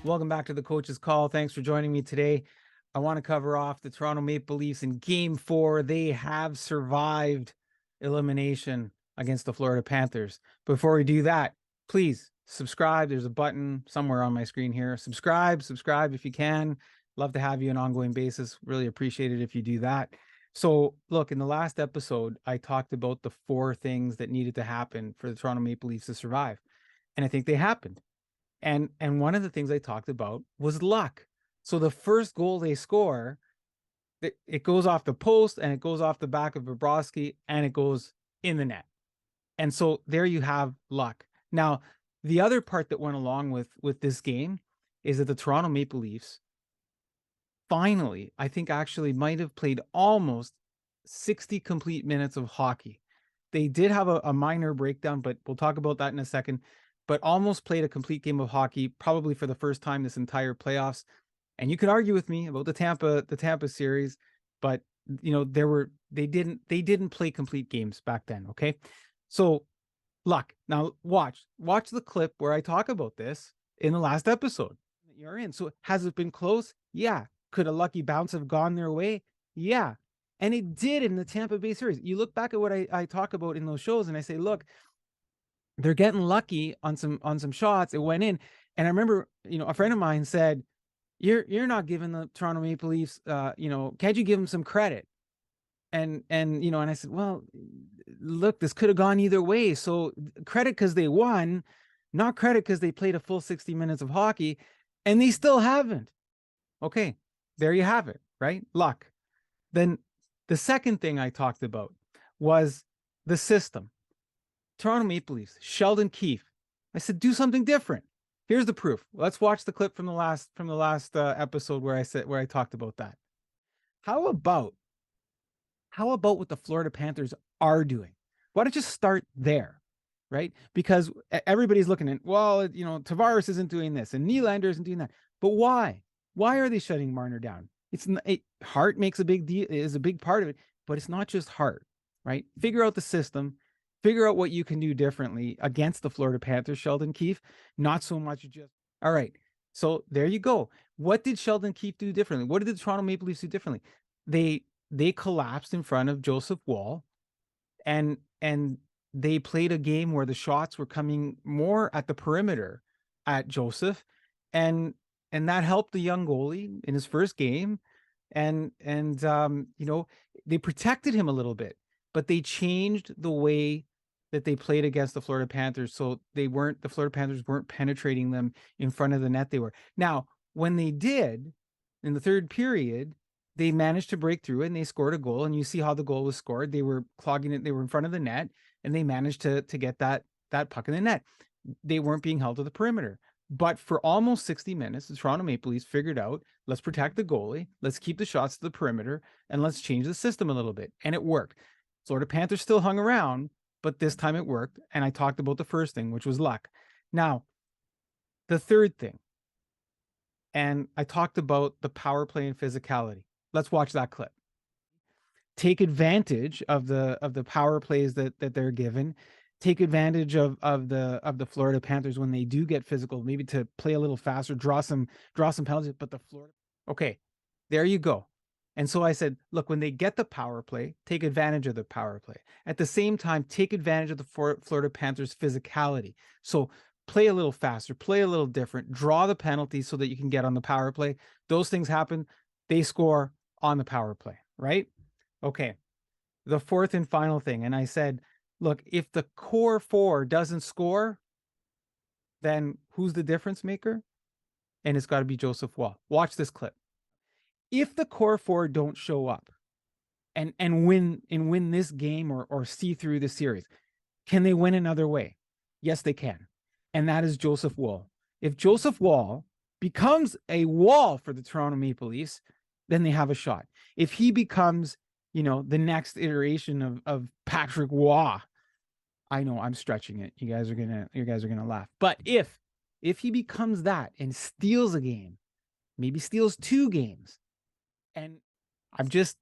Welcome back to the Coach's Call. Thanks for joining me today. I want to cover off the Toronto Maple Leafs in Game 4. They have survived elimination against the Florida Panthers. Before we do that, please subscribe. There's a button somewhere on my screen here. Subscribe if you can. Love to have you on an ongoing basis. Really appreciate it if you do that. So, look, in the last episode, I talked about the 4 things that needed to happen for the Toronto Maple Leafs to survive. And I think they happened. And one of the things I talked about was luck. So the first goal they score, it goes off the post and it goes off the back of Bobrovsky and it goes in the net. And so there you have luck. Now, the other part that went along with this game is that the Toronto Maple Leafs finally, I think actually might have played almost 60 complete minutes of hockey. They did have a minor breakdown, but we'll talk about that in a second. But almost played a complete game of hockey, probably for the first time this entire playoffs. And you could argue with me about the Tampa series, but you know, they didn't play complete games back then. Okay. So luck. Now watch the clip where I talk about this in the last episode that you're in. So has it been close? Yeah. Could a lucky bounce have gone their way? Yeah. And it did in the Tampa Bay series. You look back at what I talk about in those shows and I say, look, they're getting lucky on some shots. It went in. And I remember, you know, a friend of mine said, you're not giving the Toronto Maple Leafs, you know, can't you give them some credit? And, you know, and I said, well, look, this could have gone either way. So credit because they won, not credit because they played a full 60 minutes of hockey and they still haven't. Okay. There you have it, right? Luck. Then the second thing I talked about was the system. Toronto Maple Leafs, Sheldon Keefe. I said, do something different. Here's the proof. Let's watch the clip from the last episode where I talked about that. How about what the Florida Panthers are doing? Why don't you start there, right? Because everybody's looking at, well, you know, Tavares isn't doing this and Nylander isn't doing that. But why? Why are they shutting Marner down? Heart makes a big deal, is a big part of it, but it's not just heart, right? Figure out the system. Figure out what you can do differently against the Florida Panthers, Sheldon Keefe. Not so much just, all right. So there you go. What did Sheldon Keefe do differently? What did the Toronto Maple Leafs do differently? They collapsed in front of Joseph Woll and they played a game where the shots were coming more at the perimeter at Joseph. And that helped the young goalie in his first game. And you know, they protected him a little bit, but they changed the way that they played against the Florida Panthers. So the Florida Panthers weren't penetrating them in front of the net. They were. Now, when they did in the third period, they managed to break through and they scored a goal. And you see how the goal was scored. They were clogging it. They were in front of the net and they managed to get that puck in the net. They weren't being held to the perimeter. But for almost 60 minutes, the Toronto Maple Leafs figured out, let's protect the goalie, let's keep the shots to the perimeter, and let's change the system a little bit. And it worked. Florida Panthers still hung around, but this time it worked. And I talked about the first thing, which was luck. Now, the third thing, and I talked about the power play and physicality. Let's watch that clip. Take advantage of the power plays that they're given. Take advantage of the Florida Panthers when they do get physical, maybe to play a little faster, draw some penalties. But the Florida, okay, there you go. And so I said, look, when they get the power play, take advantage of the power play. At the same time, take advantage of the Florida Panthers' physicality. So play a little faster, play a little different, draw the penalties so that you can get on the power play. Those things happen. They score on the power play, right? Okay. The fourth and final thing. And I said, look, if the core 4 doesn't score, then who's the difference maker? And it's got to be Joseph Woll. Watch this clip. If the core 4 don't show up and win this game or see through the series, can they win another way? Yes, they can. And that is Joseph Woll. If Joseph Woll becomes a wall for the Toronto Maple Leafs, then they have a shot. If he becomes, you know, the next iteration of Patrick Waugh, I know I'm stretching it. You guys are gonna laugh. But if he becomes that and steals a game, maybe steals 2 games, and I'm just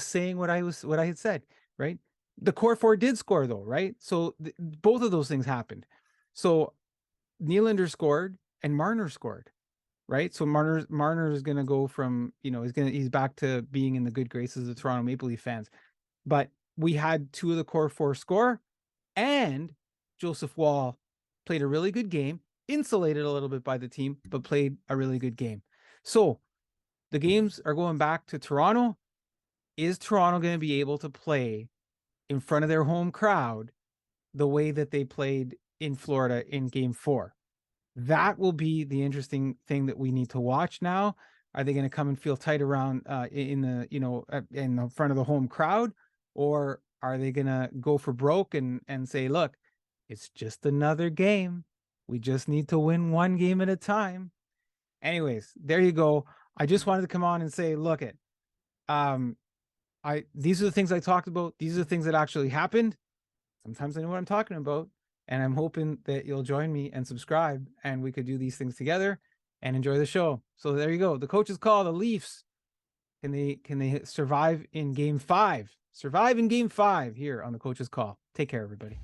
saying what I had said, right? The core 4 did score though, right? So both of those things happened. So Nylander scored and Marner scored. right? So Marner is going to go from, he's back to being in the good graces of Toronto Maple Leaf fans. But we had 2 of the core 4 score, and Joseph Wall played a really good game, insulated a little bit by the team, but played a really good game. So the games are going back to Toronto. Is Toronto going to be able to play in front of their home crowd the way that they played in Florida in game 4? That will be the interesting thing that we need to watch now. Are they going to come and feel tight around in the front of the home crowd, or are they going to go for broke and say, look, it's just another game. We just need to win one game at a time. Anyways, there you go. I just wanted to come on and say, look it, these are the things I talked about. These are the things that actually happened. Sometimes I know what I'm talking about, and I'm hoping that you'll join me and subscribe, and we could do these things together and enjoy the show. So there you go. The coach's call, the Leafs. Can they survive in game 5? Survive in game 5 here on the coach's call. Take care, everybody.